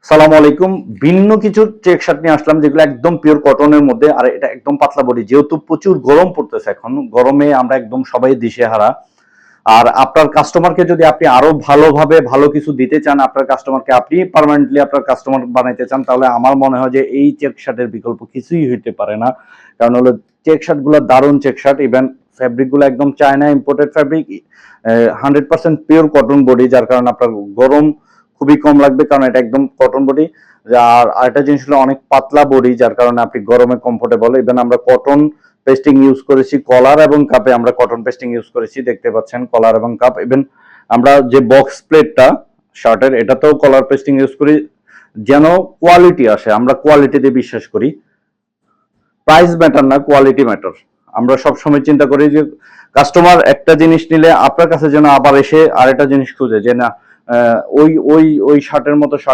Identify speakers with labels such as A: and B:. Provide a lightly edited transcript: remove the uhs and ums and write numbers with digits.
A: সালাম আলাইকুম। ভিন্ন কিছু চেক শার্ট নিয়ে আসলাম যেগুলো একদম পিওর কটনের মধ্যে, আর এটা একদম পাতলা বডি। যেহেতু প্রচুর গরম পড়তেছে, এখন গরমে আমরা একদম সবাই দিশেহারা। আর আপনার কাস্টমারকে যদি আপনি আরো ভালোভাবে ভালো কিছু দিতে চান, আপনার কাস্টমারকে আপনি পার্মানেন্টলি আপনার কাস্টমার বানাইতে চান, তাহলে আমার মনে হয় যে এই চেক শার্টের বিকল্প কিছুই হইতে পারে না। কারণ হলো চেক শার্ট গুলো দারুণ চেক শার্ট, ইভেন ফ্যাব্রিক গুলো একদম China imported fabric, 100% pure cotton body, যার কারণে আপনার গরম খুবই কম লাগবে, কারণ এটা একদম কটন বডি। আর আরেকটা জিনিস হলো অনেক পাতলা বডি, যার কারণে আপনি গরমে কমফোর্টেবল। ইভেন আমরা কটন পেস্টিং ইউজ করেছি, কলার এবং কাপে আমরা কটন পেস্টিং ইউজ করেছি, দেখতে পাচ্ছেন কলার এবং কাপ। ইভেন আমরা যে বক্স প্লেটটা শার্টের, এটাতেও কলার পেস্টিং ইউজ করি, যেন কোয়ালিটি আসে। আমরা কোয়ালিটিতে বিশ্বাস করি, প্রাইস ম্যাটার না, কোয়ালিটি ম্যাটার। আমরা সবসময় চিন্তা করি যে কাস্টমার একটা জিনিস নিলে আপনার কাছে যেন আবার এসে আরেকটা জিনিস খুঁজে, যে না ওই ওই ওই শার্টের মতো শার্ট